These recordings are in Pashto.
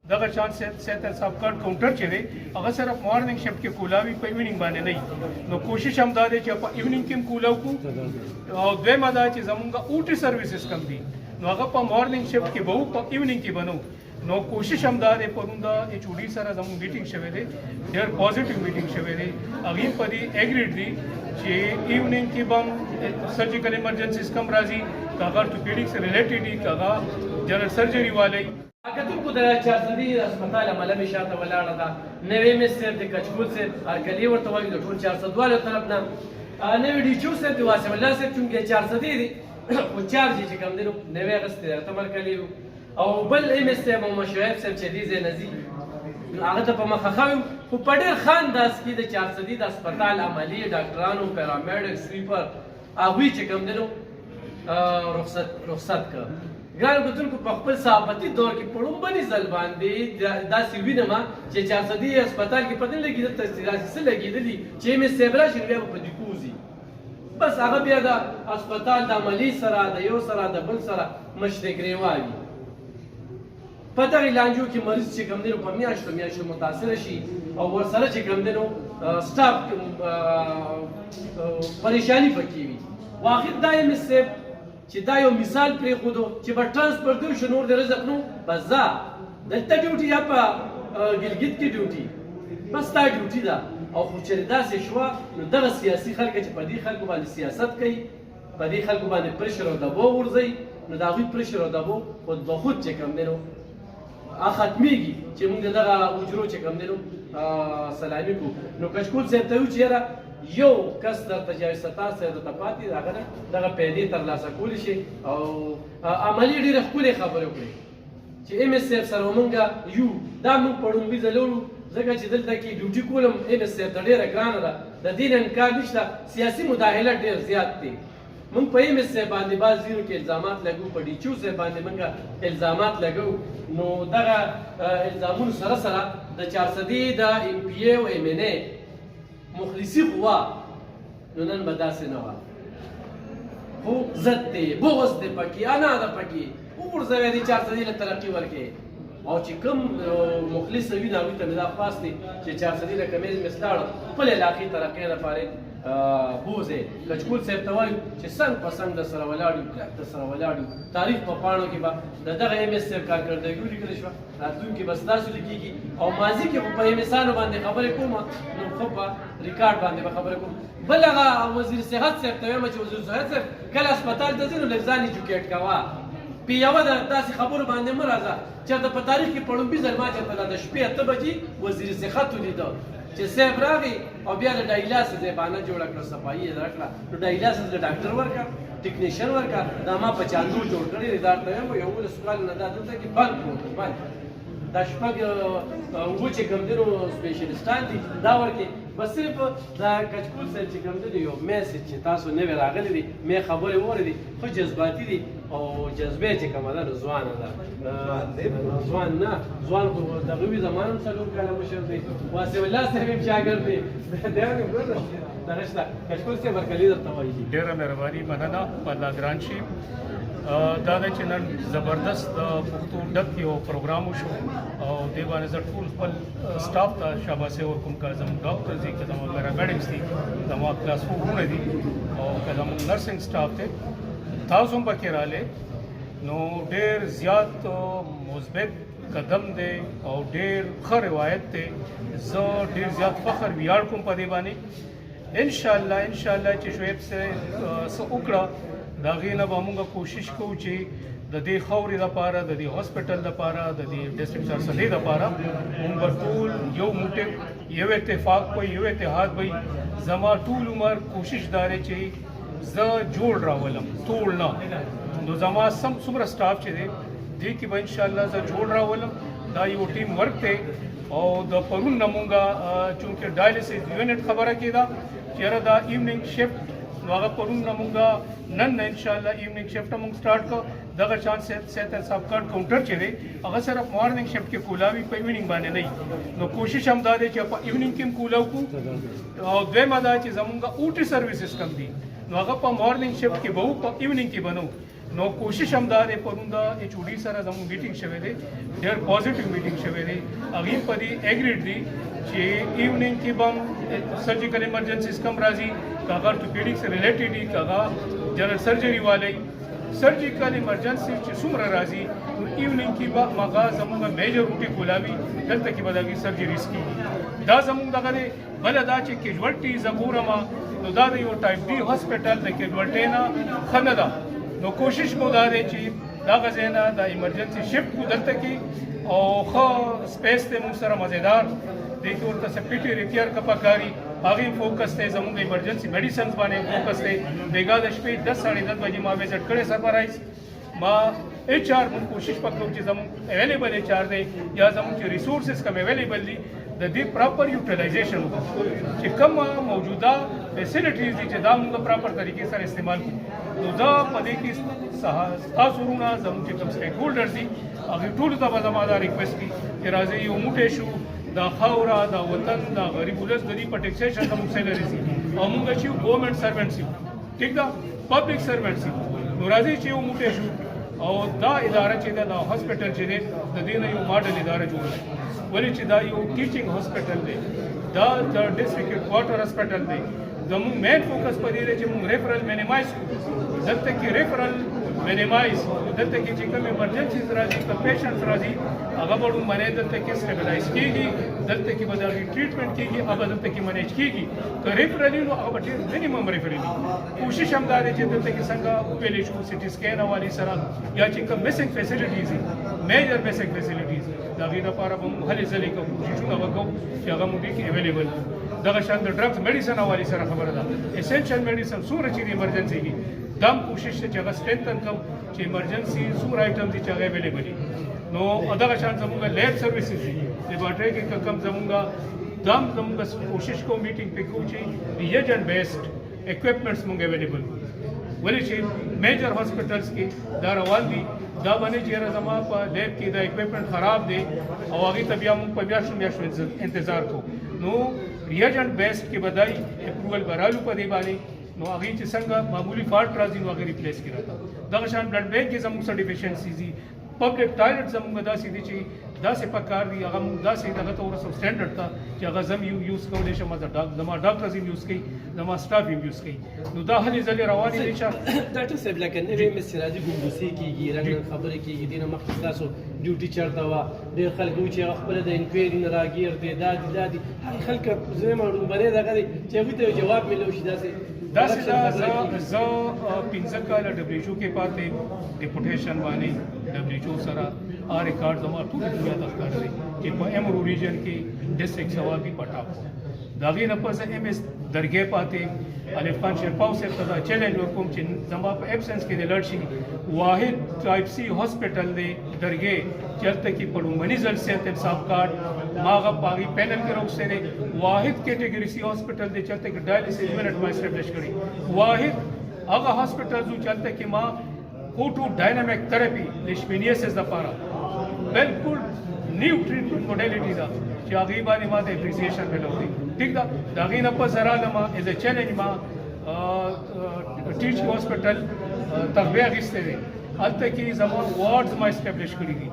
دغه شان سیت صاحب کارت کاونټر چې دی هغه صرف مارننګ شفټ کې کولاوي په ایوننګ باندې نه نو کوشش هم دا دی چې په ایوننګ کې کولاو کو او دویمه دا چې زمونږ اوټي سرویسز کم دي نو هغه په مارننګ شفټ کې به په ایوننګ کې بنو نو کوشش هم دا دی پرون دا ایچ او ډي سره زموږ میټینګ شوی دی ډېر پازیټیو میټینګ شوی دی هغې په دې اګریډ دي چې ایوننګ کې به هم سرجیکل ایمرجنسیز کم راځي که هغه ارتوپیډیک سره ریلیټډ دي که هغه جنرل سرجري والی کتونکو د چارسدي هسپتال عمله مې شاته ولاړه ده نوې مې صاحب د کچکول صاحب هرکلي ورته وایي د ټول 400 والو طرف نه نوې ډیچو صاحب د واسم الله صاحب چونکې 400 دي خو چارج چې کوم دی نو نوې اخیستی دی ته مرکلي او بل ایم اس صاحب او شعیب صاحب چې دي ځای نه ځي هغه ته په مخه ښه ویم خو په ډېر ښه انداز کې د 400 د هسپتال عملي ډاکټرانو پیرامیډک سویپر هغوی چې کوم دی نو رخصت کړ ګرانو کتونکو په خپل صحافتي دور کې په لومړني ځل باندې داسې وینم چې 400 هسپتال کې پته نه لګي دلته داسې څه لګېدلي چې ایم اس صاحب راشي نو بیا به په دې کوزي بس هغه بیا د هسپتال د عملي سره د یو سره د بل سره مشرې ګرېوال وي په دغې لانجو کې مریض چې کوم دی نو په میاشتو متاثره شي او ورسره چې کوم دی نو سټاف پریشاني پکې وي واخر دا ایم اس صاحب چې دا یو مثال پرېښودو چې به ټرانسپورټ کوو شو نور د رزق نو بس ځه دلته ډیوټي یا په ګلګت کې ډیوټي بس تا ډیوټي ده او خو چېرې داسې شوه نو دغه سیاسي خلک چې په دې خلکو باندې سیاست کوي په دې خلکو باندې پرشر او دباو غورځوي نو د هغوی پرشر او دباو خود به خود چې کوم دی نو ختمېږي چې موږ د دغه حجرو چې کوم دی نو سلامي کوو نو کشکول صاحب ته ویو چې یاره یو کس درته جاوید ستار صاحب درته پاتې دی هغه دغه پیسې ترلاسه کولی شي او عملي ډېرې ښکلې خبرې وکړې چې ایم اس صاحب سره موږ یو دا موږ په لومړي ځل وړو ځکه چې دلته کې ډیوټي کولم ایم اس صاحب ته ډېره ګرانه ده د دې نه انکار نشته سیاسي مداخله ډېر زیات دی موږ په ایم اس صاحب باندې بعض ځینو کې الزامات لګو په ډیچو صاحب باندې موږ الزامات لګو نو دغه الزامونو سره سره د 400 د ام پی ای او ام ان ای مخلصي قوا نو نن به داسې نه وه خو ضد دی بغض دی پکې انا ده پکې وغورځوی دی 400 له ترقي ورکړې او چې کوم مخلص وي نو هغوی ته مې دا خواست دی چې 400 له کمیز مې ستاړه خپل علاقې ترقۍ لپاره بوځې کچکول صاحب ته وایو چې څنګ په څنګ در سره ولاړ یو کلک در سره ولاړ یو تاریخ په پاڼو کې به د دغه ایم اس صاحب کارکردګي ولیکلی شوه راتلونکي به ستاسو لیکېږي او ماضي کې خو په ایم اسانو باندې خبرې کوم نو ښه په ریکارډ باندې به خبرې کوم بل هغه وزیر صحت صاحب ته وایم چې وزیر صحت صاحب کله هسپتال ته ځې نو لږ ځان ایجوکیټ کوه په یوه داسې خبرو باندې مه راځه چېرته په تاریخ کې په لومړي ځل ما چېرته د شپې 8 بجې وزیر صحت ولیده چې صاحب راغی او بیا د ډایلاسس یې بهانه جوړه کړه صفایي یې راکړه نو ډایلاسس د ډاکټر ورکړه ټیکنیشین ورکړه دا ما په چاندو جوړ کړی دی دا ورته وایم 11 کالو نه دا دلته کې بند پروت دی بند دا شپږ اوبه چې کوم دي نو سپیشلیسټان دي دا ورکړي بس صرف دا کچکول صاحب چې کوم دی یو میسج چې تاسو نوې راغلی دي مې خبرې واورېدې خو جذباتي دي او جذبې چې کومه ده نو ځوانه ده ځوان نه ځوان خو دغه وي زمان هم 4 کاله مشر دی واسم الله صاحب هم شاګرد دی دغه شته کچکول صاحب ورکلي درته وایي ډېره مهرباني مننه په الله ګران شي دا دی چې نن زبردست د پښتو ډک یو پروګرام وشو او دې باندې زه ټول خپل سټاف ته شاباسي ورکوم که زموږ ډاکټرز دي که زموږ پیرامیډکس دي زموږ کلاس 4 وروڼه دي او که زموږ نرسنګ سټاف دی تاسو هم پکې راغلې نو ډېر زیات مثبت قدم دی او ډېر ښه روایت دی زه ډېر زیات فخر ویاړ کوم په دې باندې انشاءالله چې شعیب څه وکړه د هغې نه به موږ کوشش کوو چې د دې خاورې دپاره د دې هاسپټل دپاره د دې ډسټرکټ 400 دپاره موږ به ټول یو موټیو یو اتفاق وي یو اتحاد وي زما ټول عمر کوشش دا دی چې زه جوړ راولم ټول نه نو زما څومره سټاف چې دی دې کې به انشاءالله زه جوړ راولم دا یو ټیم ورک دی او د پرون نه مونږ چونکې ډایلیسس یونټ خبره کېده چې یاره دا ایوننګ شفټ نو هغه پرون نه مونږ نن نه انشاءالله ایوننګ شفټ مونږ سټارټ کړو دغه شان سیت صاحب کارت کاونټر چې دی هغه صرف مارننګ شفټ کې کولاوي په ایوننګ باندې نه نو کوشش هم دا دی چې په ایوننګ کې کولاو کو او دویمه دا چې زمونږ اوټي سرویسز کم دي نو هغه په مارننګ شفټ کې به په ایوننګ کې بنو نو کوشش هم دا دی پرون دا ایچ او ډي سره زموږ میټینګ شوی دی ډېر پازیټیو میټینګ شوی دی هغې په دې اګریډ دي چې ایونینګ کې به هم سرجیکل ایمرجنسیز کم راځي که هغه ارتوپیډیک سره ریلیټډ دي که هغه جنرل سرجري والی سرجیکل ایمرجنسی چې څومره راځي نو ایونینګ کې به هغه زموږ میجر روټي کولاوي دلته کې به د هغې سرجریز کېږي دا زموږ دغه دی بله دا چې کیژوالټي زه ګورم نو دا د یو ټایپ ډي هاسپټل د کیژوالټۍ نه ښه نه ده نو کوشش مو دا دی چې دغه ځای نه د ایمرجنسي شفټ کړو دلته کې او ښه سپیس دی موږ سره مزیدار دی کې ورته څه پي ټي ریپیر که پکاري هغې فوکس دی زموږ ایمرجنسي میډیسنز باندې فوکس دی بیګا د شپې 10 ساړه 10 بجې ما وزټ کړی سرپرایز ما ایچ آر مونږ کوشش وکړو چې زموږ اویلیبل ایچ آر دی یا زموږ چې ریسورسز کوم اویلیبل دي د دې پراپر یوټیلایزیشن وکړو چې کوم موجوده فیسیلیټیز دي چې دا موږ پراپر طریقې سره استعمال کړو نو دا په دې کې تاسو ورونه زموږ چې کوم سټیک هولډرز دي هغې ټولو ته به زما دا ریکویسټ وي چې راځئ یو موټی شو دا خاوره دا وطن دا غریب ولس د دې په ټیکسیشن ته موږ سیلري سي او موږ چې یو ګورنمنټ سروینټس یو ټیک ده پبلک سروینټس یو نو راځئ چې یو موټی شو او دا اداره چې ده دا هاسپټل چې دی د دې نه یو ماډل اداره جوړه کړي ولې چې دا یو ټیچینګ هاسپټل دی دا د ډسټرکټ هیډ کوارټر هاسپټل دی زموږ مین فوکس په دې دی چې موږ ریفرل مینیمایز کړو دلته کې ریفرل مینیمایز دلته کې چې کوم ایمرجنسیز راځي که پیشنټس راځي هغه به ډومبنی دلته کې سټیبلایز کېږي دلته کې به د هغې ټریټمنټ کېږي هغه دلته کې منیج کېږي که ریفرل وي نو هغه به ډېر منیمم ریفرل وي کوشش هم دا دی چې دلته کې څنګه وویلی شو سی ټي سکین حوالې سره یا چې کوم میسنګ فیسیلیټیز دي میجر بیسک فیسیلیټیز د هغې دپاره به موږ هلې ځلې کوو کوششونه به کوو چې هغه موږ دې کې اویلیبل دغه شان د ډرګز میډیسن حوالې سره خبره ده اسینشل میډیسن څومره چې د ایمرجنسي کې دا هم کوشش دی چې هغه سټرینتن کړو چې ایمرجنسي څومره آیټم دي چې هغه اویلیبل دي نو دغه شان زموږ لیب سروسز دي لیبارټرۍ کې که کوم زموږ دا هم زموږ کوشش کوو میټینګ پې کوو چې ریجنټ بیسډ اکوپمنټس موږ اویلیبل کړو ولې چې میجر هاسپټلز کې دا روان دي دا باندې چې یاره زما په لیب کې دا اکوپمنټ خراب دی او هغې ته بیا موږ په میاشتو انتظار کوو نو ریجنټ بیسډ کې به دا اپروول به رالو په دې باندې نو هغې چې څنګه معمولي فالټ راځي نو هغې ریپلیس کړي راته دغه شان بلډ بینک کې زموږ څه ډیفیشنسیز دي پبلک ټایلټ زموږ داسې دي چې داسې پکار دي هغه موږ داسې دغه ته ورسو سټینډرډ ته چې هغه زم یوز کولی شم زما ډاکټرز هم یوز کوي زما سټاف هم یوز کوي نو دا هلې ځلې روانې دي چې ډاکټر صاحب لکه نوې مسراجي ګمګوسې کېږي رنګ خبرې کېږي دې نه مخکې ستاسو ډیوټي چېرته وه ډېر خلک وایي چې هغه خپله د انکوایري نه راګیر دی دا دي دا دي هغې خلک زه یم ډومبنی دغه دی چې هغوی ته یو جواب میلو شي داسې داسې دا زه 15 کاله ډبلیو کې پاتې ډیپوټیشن باندې ډبلیو سره ریکارډ زما ټولې دنیا ته ښکاره دی چې په ایمرو ریجن کې ډسټرکټ سوابي پټاپ د هغې نه پس ایم ایس درګۍ پاتې الف خان شیرپاو صاحب ته دا چیلنج ورکوم چې زما په ایبسنس کې د لړ شي واحد ټایپ سی هاسپټل دی درګۍ چې هلته کې په لومړني ځل صحت انصاف کارډ ما هغه په هغې پینل کې راوستی دی واحد کیټګري سی هاسپټل دی چې هلته کې ډایلیسس یونټ ما اسټیبلش کړی واحد هغه هاسپټلز و چې هلته کې ما اوټو ډاینامیک تھراپي لیشمینیسس دپاره بالکل نیو ټریټمنټ موډیلیټي ده چې هغې باندې ما ته اپریسیشن میلو دی ټیک ده د هغې نه پس رالم ایز ا چیلنج ما ټیچ هاسپټل تغذیه اخیستی دی هلته کې زما وارډز ما اسټیبلش کړي دي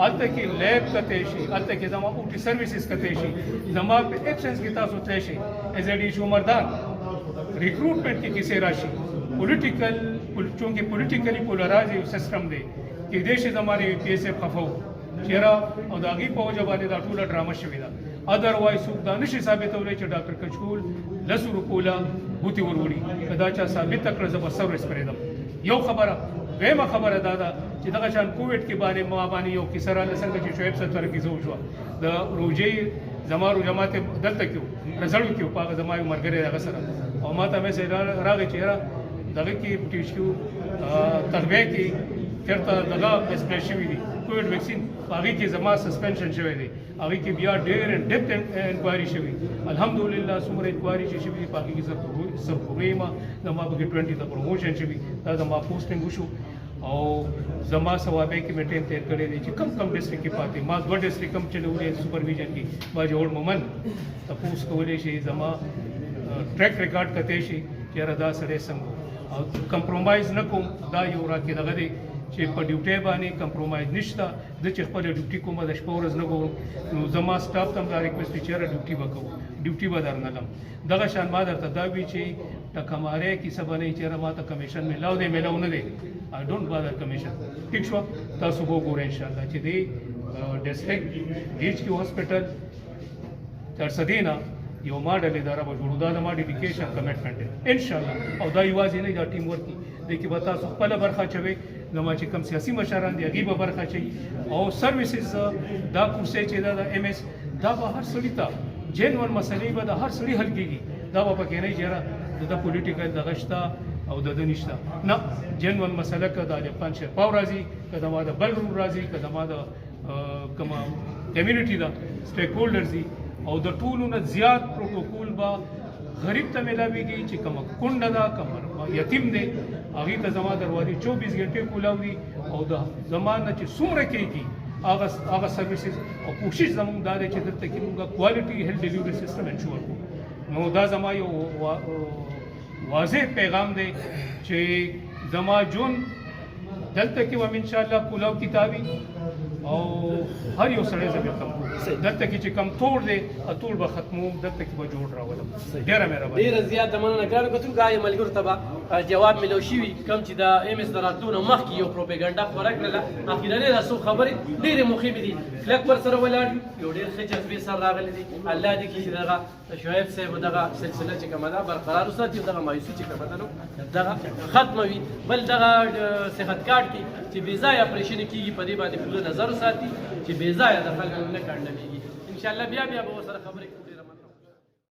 هلته کې لیب کتی شي هلته کې زما اوټي سروسز کتی شي زما په ایبسنس کې تاسو تلی شئ ایز ا ډي شومردان ریکروټمنټ کې کیسې راشي پولیټیکل چونکې پولیټیکلی پولرایز یو سسټم دی کېدای شي زما د پی ایس ایف خفه و چېرې او د هغې په وجه باندې دا ټوله ډرامه شوې ده ادروایز څوک دا نشي ثابتولی چې ډاکټر کچکول 10 روپو له بوتې ور وړي که دا چا ثابته کړه زه به سروس پرېږدم یو خبره دویمه خبره دا ده چې دغه شان کووډ کې باندې ما باندې یو کیسه راله څنګه چې شعیب صاحب سره کیسه وشوه د روژې زما روژه ماته دلته کې و رزړو کې و په هغه زما یو ملګری هغه سره او ما ته میسج راغی چې یاره دغه کې ټیچ کیو تغذیه کې چېرته دغه ډسپلی شوي دي کووډ ویکسین هغې کې زما سسپینشن شوی دی هغې کې بیا ډېر ډیپت انکوایري شوي الحمدلله څومره انکوایري چې شوي دي په هغې کې زه پوهه یم زما پکې 20 ته پروموشن شوي دا زما پوسټینګ وشو او زما ثوابۍ کې مې ټایم تېر کړی دی چې کم ډسټرکټ کې پاتې ما 2 ډسټرکټ هم چلولي سپرویژن کې ما جوړ مومن تپوس کولی شي زما ټریک ریکارډ کتی شي چې یاره دا سړی څنګه کمپرومایز نه کوم دا یو راکې دغه دی چې په ډیوټي باندې کمپرومایز نشته د چې خپل ډیوټي کومه د شپه ورځ نه کوم نو زما سټاف ته دا ریکوست چې را ډیوټي وکړو ډیوټي به درنلم دغه شان ما درته دا وی چې ټکماره کې سبا نه چې ما ته کمیشن ملاو دی ملاو نه دی آی ډونټ بادر کمیشن ٹھیک شو تاسو وګورئ ان شاء الله چې دی ډیسټریکټ ډی ایچ کیو هاسپټل تر سدینا یو ماډل اداره به جوړو دا د ما ډیډیکیشن کمیټمنټ دی ان شاء الله او دا یوازې نه دا ټیم ورک دی کې به تاسو خپل برخه چوي زما چې کوم سیاسي مشران دي هغې به برخه چوي او سروسز دا کورسې چې دا د ایم ایس دا به هر سړي ته جینون مسلې به د هر سړي حل کېږي دا به پکې نه چېرې د پولیټیکل دغه شته او د ده نشته نه جینون مسله که د الفخان شیرپاو راځي که د ما د بل روم راځي که د ما د کومه کمیونټي ده سټیک هولډرز دي او د ټولو نه زیات پروټوکول به غریب ته ملاویږي چې کومه کونډه ده کومه یتیم دی هغې ته زما دروازې 24 غنټې کولاو دي او د زما نه چې څومره کېږي هغه سروسز او کوشش زموږ دا دی چې دلته کې موږ کوالټي هیلث ډیلیوري سیسټم انشور کړو نو دا زما یو واضح پیغام دی چې زما جون دلته کې هم انشاءالله کولاو کتابي او هر یو سړی زه بیا کم دلته کې چې کم توړ دی ټول به ختموم دلته کې به جوړ راولم ډېره مهرباني ډېره زیاته مننه ګرانو کتونکو آیا ملګرو ته به جواب میلو شوي کوم چې د ایم ایس د راتلو نه مخکې یو پروپیګنډا خپره کړله اخرنۍ دا څو خبرې ډېرې مهمې دي کلک ورسره ولاړ یو ډېر ښه جذبې سره راغلی دي الله دې کړي چې دغه شعیب صاحب دغه سلسله چې کومه ده برقرار وساتي او دغه مایوسي چې کومه ده نو دغه ختمه وي بل دغه صحت کارت کې چې بې ځایه اپریشن کېږي په دې باندې پوره نظر وساتي چې بې ځایه د خلکو نه کڼډه کېږي انشاءالله بیا به ورسره خبرې